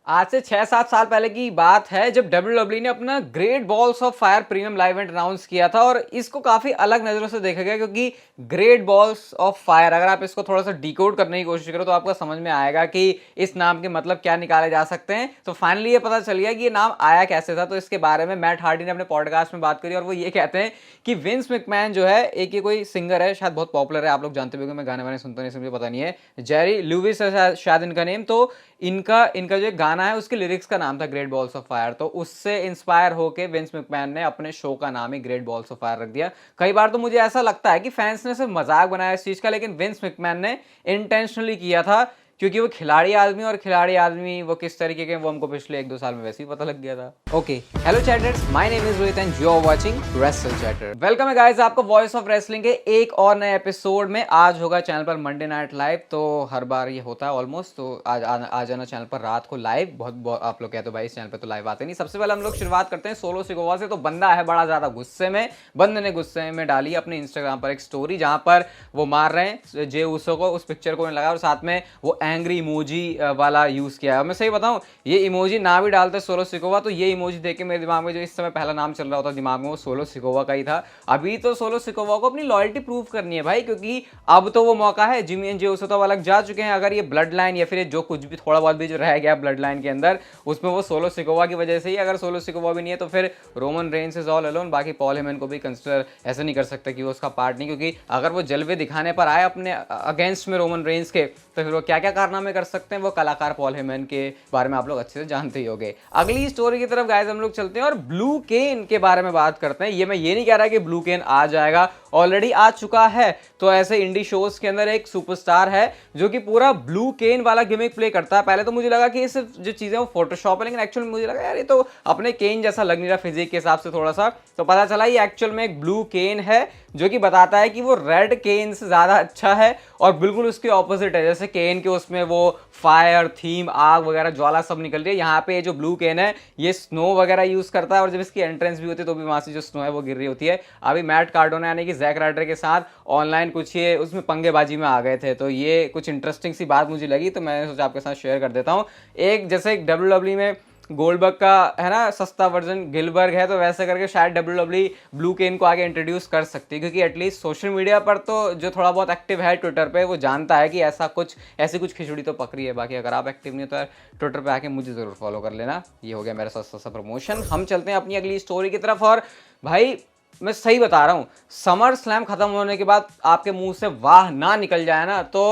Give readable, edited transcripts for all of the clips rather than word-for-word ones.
आज से 6-7 साल पहले की बात है जब WWE ने अपना great balls of fire premium live event announce किया था और इसको काफी अलग नजरों से देखा गया क्योंकि ग्रेट बॉल्स ऑफ फायर अगर आप इसको थोड़ा सा डिकोड करने की कोशिश करो तो आपको समझ में आएगा कि इस नाम के मतलब क्या निकाले जा सकते हैं। तो फाइनली ये पता चल गया कि ये नाम आया कैसे था। तो इसके बारे में मैट हार्डी ने अपने पॉडकास्ट में बात करी और वो ये कहते हैं कि विंस मैकमैन जो है एक ये कोई सिंगर है, शायद बहुत पॉपुलर है, आप लोग जानते होंगे, मैं गाने वाने सुनता नहीं, मुझे पता नहीं है, जेरी लुइस है शायद इनका नेम। तो इनका इनका जो गाना है उसके लिरिक्स का नाम था ग्रेट बॉल्स ऑफ फायर। तो उससे इंस्पायर होकर विंस मैकमैन ने अपने शो का नाम ही ग्रेट बॉल्स ऑफ फायर रख दिया। कई बार तो मुझे ऐसा लगता है कि फैंस ने सिर्फ मजाक बनाया इस चीज का, लेकिन विंस मैकमैन ने इंटेंशनली किया था क्योंकि वो खिलाड़ी आदमी और खिलाड़ी आदमी वो किस तरीके के वो हमको पिछले 1-2 साल में वैसे ही पता लग गया था। Okay, hello chatters, my name is Rohit and you are watching Wrestle Chatter. Welcome है गाइस आपको वॉइस ऑफ रेसलिंग के एक और नए एपिसोड में। आज होगा चैनल पर मंडे नाइट लाइव, तो हर बार ये होता है ऑलमोस्ट, तो आज आ जाना चैनल पर रात को लाइव। बहुत आप लोग कहते हो भाई इस चैनल पर तो लाइव आते नहीं। सबसे पहले हम लोग शुरुआत करते हैं सोलो सिकोवा से। तो बंदा है बड़ा ज्यादा गुस्से में, बंदे ने गुस्से में डाली अपने इंस्टाग्राम पर एक स्टोरी जहां पर वो मार रहे हैं जे उसो को, उस पिक्चर को लगा और साथ में वो एंग्री इमोजी वाला यूज किया है। मैं सही बताऊं, ये इमोजी ना भी डालते सोलो सिकोवा तो ये इमोजी देख के मेरे दिमाग में जो इस समय पहला नाम चल रहा होता दिमाग में वो सोलो सिकोवा का ही था। अभी तो सोलो सिकोवा को अपनी लॉयल्टी प्रूव करनी है भाई, क्योंकि अब तो वो मौका है। जिमी एंड जे उसो तो अलग जा चुके हैं, अगर ये ब्लड लाइन या फिर जो कुछ भी थोड़ा बहुत भी जो रह गया ब्लड लाइन के अंदर उसमें वो सोलो सिकोवा की वजह से ही। अगर सोलो सिकोवा भी नहीं है तो फिर Roman Reigns is all alone. बाकी पॉल हेमन को भी कंसिडर ऐसा नहीं कर सकता कि वो उसका पार्ट नहीं, क्योंकि अगर वो जलवे दिखाने पर आए अपने अगेंस्ट में रोमन रेंस के तो फिर वो क्या क्या कारनामे कर सकते हैं वो कलाकार पॉल हेमन के बारे में आप लोग अच्छे से जानते ही होंगे। अगली स्टोरी की तरफ गाइस हम लोग चलते हैं और ब्लू केन के बारे में बात करते हैं। ये मैं ये नहीं कह रहा कि ब्लू केन आ जाएगा, ऑलरेडी आ चुका है। तो ऐसे इंडी शोज के अंदर एक सुपरस्टार है जो कि पूरा ब्लू केन वाला गिमिक प्ले करता है। पहले तो मुझे लगा कि ये सिर्फ जो चीजें वो फोटोशॉप है, लेकिन एक्चुअल में मुझे लगा यार ये तो अपने केन जैसा लग नहीं रहा फिजिक के हिसाब से थोड़ा सा। तो पता चला ये एक्चुअल में एक ब्लू केन है जो कि बताता है कि वो रेड केन से ज्यादा अच्छा है और बिल्कुल उसके ऑपोजिट है। जैसे केन के उसमें वो फायर थीम, आग वगैरह, ज्वाला सब निकल रही है, यहाँ पे जो ब्लू केन है ये स्नो वगैरह यूज करता है और जब इसकी एंट्रेंस भी होती है तो भी वहां से जो स्नो है वो गिर रही होती है। अभी मैट कार्डोना यानी कि जैक राइडर के साथ ऑनलाइन कुछ ये उसमें पंगेबाजी में आ गए थे, तो ये कुछ इंटरेस्टिंग सी बात मुझे लगी तो मैंने सोचा आपके साथ शेयर कर देता हूँ। एक जैसे WWE में गोल्डबर्ग का है ना सस्ता वर्जन गिलबर्ग है, तो वैसे करके शायद WWE ब्लू केन को आगे इंट्रोड्यूस कर सकती है, क्योंकि एटलीस्ट सोशल मीडिया पर तो जो थोड़ा बहुत एक्टिव है ट्विटर पे वो जानता है कि ऐसी कुछ खिचड़ी तो पकड़ी है। बाकी अगर आप एक्टिव नहीं हो तो यार ट्विटर पे आके मुझे जरूर फॉलो कर लेना। ये हो गया मेरा सस्ता सा प्रमोशन। हम चलते हैं अपनी अगली स्टोरी की तरफ। और भाई मैं सही बता रहा हूँ, समर स्लैम खत्म होने के बाद आपके मुंह से वाह ना निकल जाए ना तो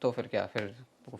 फिर क्या, फिर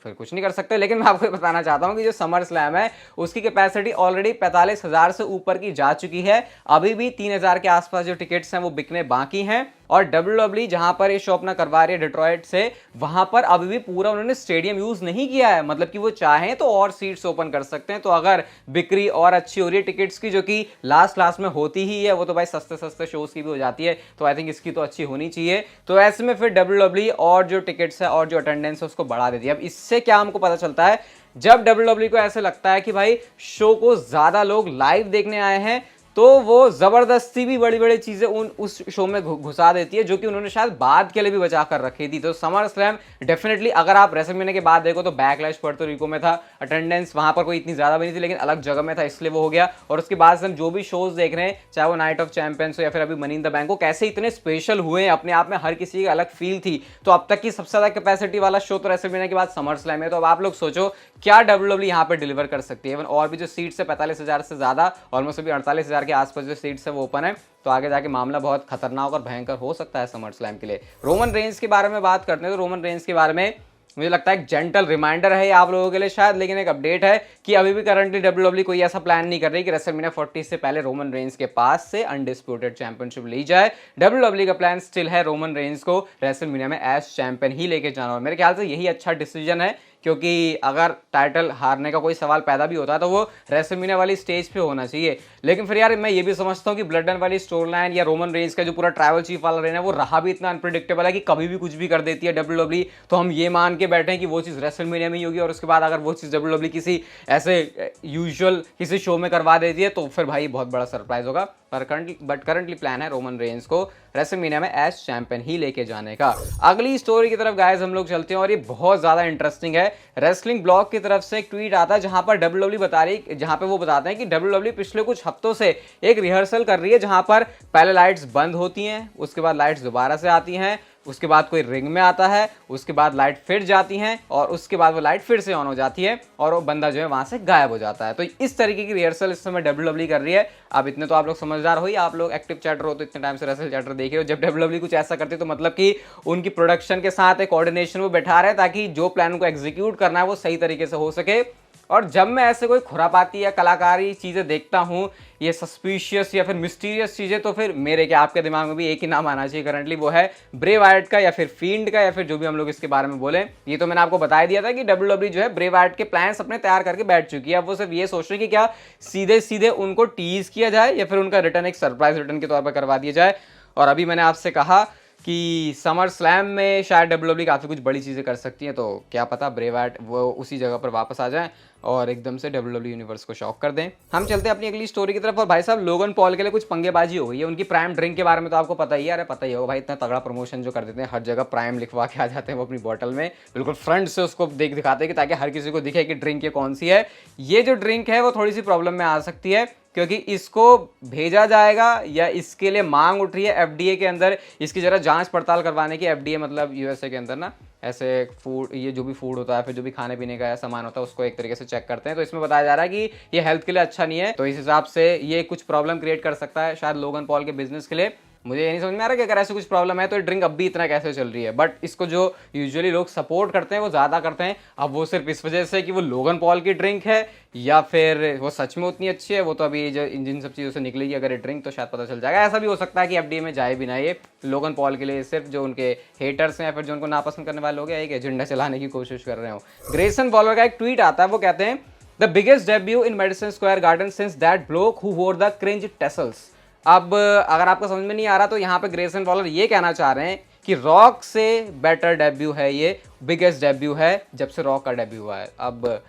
कुछ नहीं कर सकते। लेकिन मैं आपको बताना चाहता हूं कि जो समर स्लैम है उसकी कैपेसिटी ऑलरेडी 45,000 से ऊपर की जा चुकी है। अभी भी 3,000 के आसपास जो टिकट्स हैं वो बिकने बाकी हैं। और WWE जहां पर ये शो अपना करवा रही है डिट्रॉइट से, वहां पर अभी भी पूरा उन्होंने स्टेडियम यूज नहीं किया है। मतलब कि वो चाहें तो और सीट्स ओपन कर सकते हैं। तो अगर बिक्री और अच्छी हो रही है टिकट्स की, जो कि लास्ट में होती ही है, वो तो भाई सस्ते शोज की भी हो जाती है, तो आई थिंक इसकी तो अच्छी होनी चाहिए। तो ऐसे में फिर WWE और जो टिकट्स है और जो अटेंडेंस है उसको बढ़ा देती है। अब इससे क्या हमको पता चलता है, जब WWE को ऐसे लगता है कि भाई शो को ज्यादा लोग लाइव देखने आए हैं तो वो जबरदस्ती भी बड़ी बड़ी चीजें उस शो में घुसा देती है, जो कि उन्होंने शायद बाद के लिए भी बचा कर रखी थी। तो समर स्लैम डेफिनेटली अगर आप रेसलमेनिया के बाद देखो तो बैकलैश पुर्तो रिको में था, अटेंडेंस वहां पर कोई इतनी ज्यादा भी नहीं थी लेकिन अलग जगह में था इसलिए वो हो गया। और उसके बाद से हम जो भी शोज देख रहे हैं, चाहे वो नाइट ऑफ चैंपियंस हो या फिर अभी मनी इन द बैंक हो, कैसे इतने स्पेशल हुए अपने आप में, हर किसी की अलग फील थी। तो अब तक की सबसे ज्यादा कैपेसिटी वाला शो तो रेसलमेनिया के बाद समर स्लैम है। तो अब आप लोग सोचो क्या WWE यहाँ पे डिलीवर कर सकती है। और भी जो सीट्स है 45,000 से ज्यादा, ऑलमोस्ट अभी 48,000 के आसपास जो सीट्स है वो ओपन है, तो आगे जाके मामला बहुत खतरनाक और भयंकर हो सकता है समर स्लैम के लिए। रोमन रेंस के बारे में बात करते हैं तो रोमन रेंस के बारे में मुझे लगता है एक जेंटल रिमाइंडर है आप लोगों के लिए शायद, लेकिन एक अपडेट है कि अभी भी करंटली WWE कोई ऐसा प्लान नहीं कर रही कि रेसलमेनिया 40 से पहले रोमन रेंस के पास से अनडिस्प्यूटेड चैंपियनशिप ली जाए। WWE का प्लान स्टिल है रोमन रेंस को रेसलमेनिया में एज चैंपियन ही लेके जाना, और मेरे ख्याल से यही अच्छा डिसीजन है, क्योंकि अगर टाइटल हारने का कोई सवाल पैदा भी होता है तो वो रेसलमेनिया वाली स्टेज पे होना चाहिए। लेकिन फिर यार मैं ये भी समझता हूँ कि ब्लड लाइन वाली स्टोरी लाइन या रोमन रेंस का जो पूरा ट्राइबल चीफ वाला रेन है वो रहा भी इतना अनप्रिडिक्टेबल है कि कभी भी कुछ भी कर देती है WWE। तो हम ये मान के बैठे हैं कि वो चीज़ रेसलमेनिया में ही होगी, और उसके बाद अगर वो चीज़ WWE किसी ऐसे यूजुअल किसी शो में करवा देती है तो फिर भाई बहुत बड़ा सरप्राइज होगा। पर करंटली प्लान है रोमन रेंस को रेसलमेनिया में एज चैंपियन ही लेके जाने का। अगली स्टोरी की तरफ गाइस हम लोग चलते हैं और ये बहुत ज्यादा इंटरेस्टिंग है। रेसलिंग ब्लॉग की तरफ से एक ट्वीट आता है जहां पर डब्ल्यूडब्ल्यूई बता रही, जहां पे वो बताते हैं कि डब्ल्यूडब्ल्यूई पिछले कुछ हफ्तों से एक रिहर्सल कर रही है जहां पर पहले लाइट्स बंद होती हैं, उसके बाद लाइट्स दोबारा से आती हैं, उसके बाद कोई रिंग में आता है, उसके बाद लाइट फिर जाती हैं और उसके बाद वो लाइट फिर से ऑन हो जाती है और वो बंदा जो है वहां से गायब हो जाता है। तो इस तरीके की रिहर्सल इस समय डब्ल्यूडब्ल्यूई कर रही है। अब इतने तो आप लोग समझदार हो ही, आप लोग एक्टिव चैटर हो तो इतने टाइम से रेसल चैटर देख रहे हो। जब डब्ल्यूडब्ल्यूई कुछ ऐसा करती है तो मतलब कि उनकी प्रोडक्शन के साथ एक कोऑर्डिनेशन वो बैठा रहे ताकि जो प्लान उनको एग्जीक्यूट करना है वो सही तरीके से हो सके। और जब मैं ऐसे कोई खुरापाती या कलाकारी चीजें देखता हूं, ये सस्पिशियस या फिर मिस्टीरियस चीजें, तो फिर मेरे क्या आपके दिमाग में भी एक ही नाम आना चाहिए करंटली, वो है ब्रे वायट का या फिर फील्ड का या फिर जो भी हम लोग इसके बारे में बोले। ये तो मैंने आपको बता दिया था कि डब्ल्यूडब्ल्यूई जो है ब्रे वायट के प्लान्स अपने तैयार करके बैठ चुकी है। अब वो सिर्फ ये सोच रही है कि क्या सीधे सीधे उनको टीज किया जाए या फिर उनका रिटर्न एक सरप्राइज रिटर्न के तौर पर करवा दिया जाए। और अभी मैंने आपसे कहा कि समर स्लैम में शायद डब्ल्यूडब्ल्यूई काफ़ी कुछ बड़ी चीज़ें कर सकती हैं, तो क्या पता ब्रे वायट वो उसी जगह पर वापस आ जाएं और एकदम से डब्ल्यूडब्ल्यूई यूनिवर्स को शॉक कर दें। हम चलते हैं अपनी अगली स्टोरी की तरफ। और भाई साहब लोगन पॉल के लिए कुछ पंगेबाजी हो गई है। उनकी प्राइम ड्रिंक के बारे में तो आपको पता ही है, अरे पता ही होगा भाई, इतना तगड़ा प्रमोशन जो कर देते हैं, हर जगह प्राइम लिखवा के आ जाते हैं वो अपनी बॉटल में, बिल्कुल फ्रंट से उसको दिखाते हैं कि ताकि हर किसी को दिखे कि ड्रिंक ये कौन सी है। ये जो ड्रिंक है वो थोड़ी सी प्रॉब्लम में आ सकती है क्योंकि इसको भेजा जाएगा या इसके लिए मांग उठ रही है एफडीए के अंदर, इसकी जरा जांच पड़ताल करवाने की। एफडीए मतलब यूएसए के अंदर ना ऐसे फूड, ये जो भी फूड होता है फिर जो भी खाने पीने का सामान होता है उसको एक तरीके से चेक करते हैं। तो इसमें बताया जा रहा है कि ये हेल्थ के लिए अच्छा नहीं है, तो इस हिसाब से ये कुछ प्रॉब्लम क्रिएट कर सकता है शायद लोगन पॉल के बिजनेस के लिए। मुझे ये नहीं समझ में आ रहा कि अगर ऐसे कुछ प्रॉब्लम है तो ड्रिंक अब भी इतना कैसे चल रही है। बट इसको जो यूजुअली लोग सपोर्ट करते हैं वो ज़्यादा करते हैं। अब वो सिर्फ इस वजह से कि वो लोगन पॉल की ड्रिंक है या फिर वो सच में उतनी अच्छी है, वो तो अभी जो जिन सब चीज़ों से निकलेगी अगर ये ड्रिंक तो शायद पता चल जाएगा। ऐसा भी हो सकता है कि एफडीए में जाए भी ना ये लोगन पॉल के लिए, सिर्फ जो उनके हेटर्स हैं या फिर जो उनको नापसंद करने वाले लोग हैं एक एजेंडा चलाने की कोशिश कर रहे हो। ग्रेसन वॉलर का एक ट्वीट आता है, वो कहते हैं the biggest debut in Madison Square garden since that block who वोर द क्रिंज टेसल्स। अब अगर आपको समझ में नहीं आ रहा तो यहाँ पे ग्रेसन वॉलर ये कहना चाह रहे हैं कि रॉक से बेटर डेब्यू है, ये बिगेस्ट डेब्यू है जब से रॉक का डेब्यू हुआ है। अब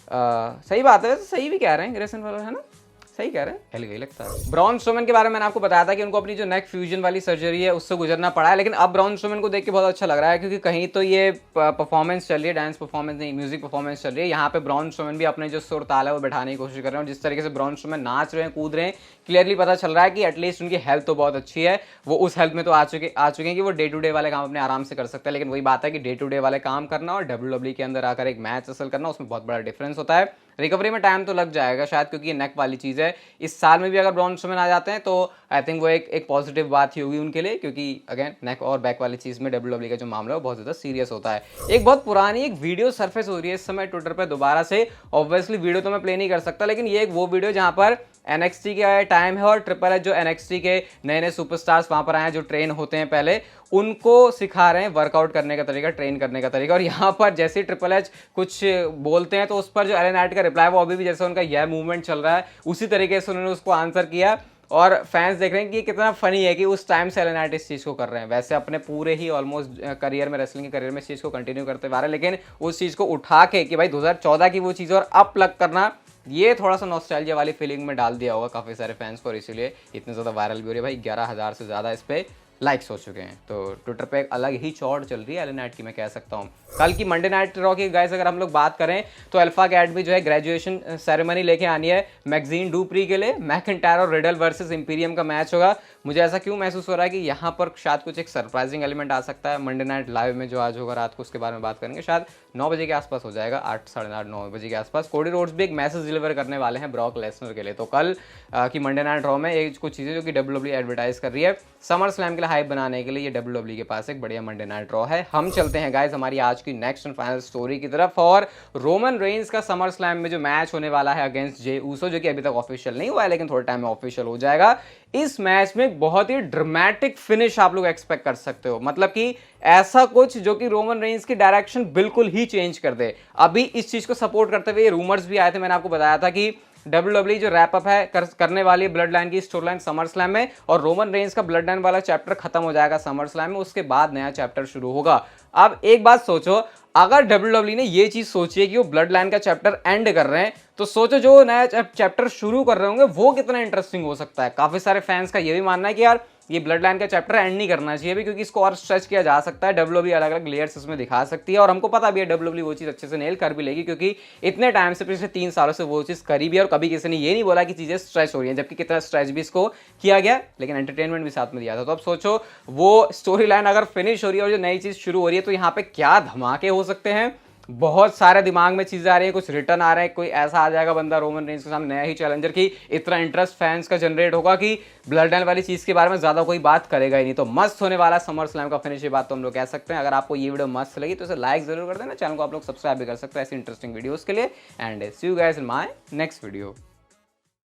सही बात है, सही भी कह रहे हैं ग्रेसन वॉलर, है ना, सही कह रहे हैं, हेल गई लगता है। ब्रॉन स्ट्रोमैन के बारे में मैंने आपको बताया था कि उनको अपनी जो नेक फ्यूजन वाली सर्जरी है उससे गुजरना पड़ा है, लेकिन अब ब्रॉन स्ट्रोमैन को देख के बहुत अच्छा लग रहा है क्योंकि कहीं तो ये परफॉर्मेंस चल रही है, डांस परफॉर्मेंस नहीं म्यूजिक परफॉर्मेंस चल रही है। यहाँ पे ब्रॉन स्ट्रोमैन भी अपने जो सुर ताल है वो बैठाने की कोशिश कर रहे हैं और जिस तरीके से ब्रॉन स्ट्रोमैन नाच रहे हैं, कूद रहे हैं, क्लियरली पता चल रहा है कि एटलीस्ट उनकी हेल्थ तो बहुत अच्छी है। वो उस हेल्थ में तो आ चुके हैं कि वो डे टू डे वाले काम अपने आराम से कर सकते हैं। लेकिन वही बात है कि डे टू डे वाले काम करना और डब्ल्यूडब्ल्यूई के अंदर आकर एक मैच हासिल करना, उसमें बहुत बड़ा डिफरेंस होता है। रिकवरी में टाइम तो लग जाएगा शायद क्योंकि ये नेक वाली चीज़ है। इस साल में भी अगर ब्रॉन स्ट्रोमैन आ जाते हैं तो आई थिंक वो एक पॉजिटिव बात ही होगी उनके लिए, क्योंकि अगेन नेक और बैक वाली चीज़ में डब्ल्यूडब्ल्यूई का जो मामला है वो बहुत ज़्यादा सीरियस होता है। एक बहुत पुरानी एक वीडियो सरफेस हो रही है इस समय ट्विटर पर दोबारा से। ऑब्वियसली वीडियो तो मैं प्ले नहीं कर सकता, लेकिन ये एक वो वीडियो जहाँ पर NXT का टाइम है और ट्रिपल एच जो NXT के नए नए सुपरस्टार्स वहाँ पर आए हैं जो ट्रेन होते हैं पहले, उनको सिखा रहे हैं वर्कआउट करने का तरीका, ट्रेन करने का तरीका। और यहाँ पर जैसे ही ट्रिपल एच कुछ बोलते हैं तो उस पर जो एलन नाइट का रिप्लाई वो अभी भी जैसे उनका यह मूवमेंट चल रहा है उसी तरीके से उन्होंने उसको आंसर किया। और फैंस देख रहे हैं कि कितना फनी है कि उस टाइम से एलन नाइट इस चीज़ को कर रहे हैं। वैसे अपने पूरे ही ऑलमोस्ट करियर में, रेसलिंग के करियर में इस चीज़ को कंटिन्यू करते आ रहे हैं, लेकिन उस चीज़ को उठा के कि भाई 2014 की वो चीज़ और अप लग करना, ये थोड़ा सा नॉस्टैल्जिया वाली फीलिंग में डाल दिया होगा काफ़ी सारे फैंस को और इसीलिए इतने ज़्यादा वायरल भी हो रही है। भाई 11,000 से ज़्यादा इस पर लाइक्स हो चुके हैं, तो ट्विटर पे एक अलग ही चौड़ चल रही है एलन नाइट की, मैं कह सकता हूँ। कल की मंडे नाइट रॉ की गाइस अगर हम लोग बात करें तो अल्फा अकेडमी जो है ग्रेजुएशन सेरेमनी लेके आनी है मैक्जीन डुप्री के लिए। मैकिंटायर और रिडल वर्सेस इंपीरियम का मैच होगा। मुझे ऐसा क्यों महसूस हो रहा है कि यहाँ पर शायद कुछ एक सरप्राइजिंग एलिमेंट आ सकता है मंडे नाइट लाइव में जो आज होगा रात को, उसके बारे में बात करेंगे। शायद 9 बजे के आसपास हो जाएगा, 8 साढ़े 8 9 बजे के आसपास। कोडी रोड्स भी एक मैसेज डिलीवर करने वाले हैं ब्रॉक लेसनर के लिए। तो कल की मंडे नाइट रॉ में एक कुछ चीज़ें जो कि डब्ल्यूडब्ल्यूई एडवर्टाइज कर रही है समर स्लैम के लिए हाइप बनाने के लिए, ये डब्ल्यूडब्ल्यूई के पास एक बढ़िया मंडे नाइट रॉ है। हम चलते हैं गाइस हमारी आज की नेक्स्ट एंड फाइनल स्टोरी की तरफ और रोमन रेंस का समर स्लैम में जो मैच होने वाला है अगेंस्ट जे ऊसो, जो कि अभी तक ऑफिशियल नहीं हुआ है लेकिन थोड़े टाइम में ऑफिशियल हो जाएगा। इस मैच में बहुत ही ड्रामेटिक फिनिश आप लोग एक्सपेक्ट कर सकते हो, मतलब कि ऐसा कुछ जो कि रोमन रेंस की डायरेक्शन बिल्कुल ही चेंज कर दे। अभी इस चीज को सपोर्ट करते हुए रूमर्स भी आए थे, मैंने आपको बताया था कि डब्ल्यूडब्ल्यूई जो रैप अप है करने वाली है ब्लड लाइन की स्टोरी लाइन समर स्लैम में, और रोमन रेंस का ब्लड लाइन वाला चैप्टर खत्म हो जाएगा समर स्लैम में, उसके बाद नया चैप्टर शुरू होगा। अब एक बात सोचो, अगर WWE ने ये चीज सोची है कि वो ब्लड लाइन का चैप्टर एंड कर रहे हैं, तो सोचो जो नया चैप्टर शुरू कर रहे होंगे वो कितना इंटरेस्टिंग हो सकता है। काफी सारे फैंस का ये भी मानना है कि यार ये ब्लड लाइन का चैप्टर एंड नहीं करना चाहिए भी, क्योंकि इसको और स्ट्रेच किया जा सकता है, WWE अलग अलग लेयर्स इसमें दिखा सकती है, और हमको पता भी है WWE वो चीज अच्छे से नेल कर भी लेगी, क्योंकि इतने टाइम से, पिछले 3 सालों से वो चीज करी भी है, और कभी किसी ने ये नहीं बोला कि चीजें स्ट्रेच हो रही हैं, जबकि कितना स्ट्रेच भी इसको किया गया, लेकिन एंटरटेनमेंट भी साथ में दिया था। तो अब सोचो वो स्टोरी लाइन अगर फिनिश हो रही है और जो नई चीज शुरू हो रही है, तो यहाँ पे क्या धमाके हो सकते हैं। बहुत सारे दिमाग में चीजें आ रही है, कुछ रिटर्न आ रहे हैं, कोई ऐसा आ जाएगा बंदा रोमन रेंज के सामने नया ही चैलेंजर की, इतना इंटरेस्ट फैंस का जनरेट होगा कि ब्लड लाइन वाली चीज के बारे में ज्यादा कोई बात करेगा ही नहीं। तो मस्त होने वाला समर स्लैम का फिनिश, ये बात तो हम लोग कह सकते हैं। अगर आपको ये वीडियो मस्त लगी तो इसे लाइक जरूर कर देना, चैनल को आप लोग सब्सक्राइब भी कर सकते हैं ऐसी इंटरेस्टिंग वीडियोस के लिए। And see you guys in my next video.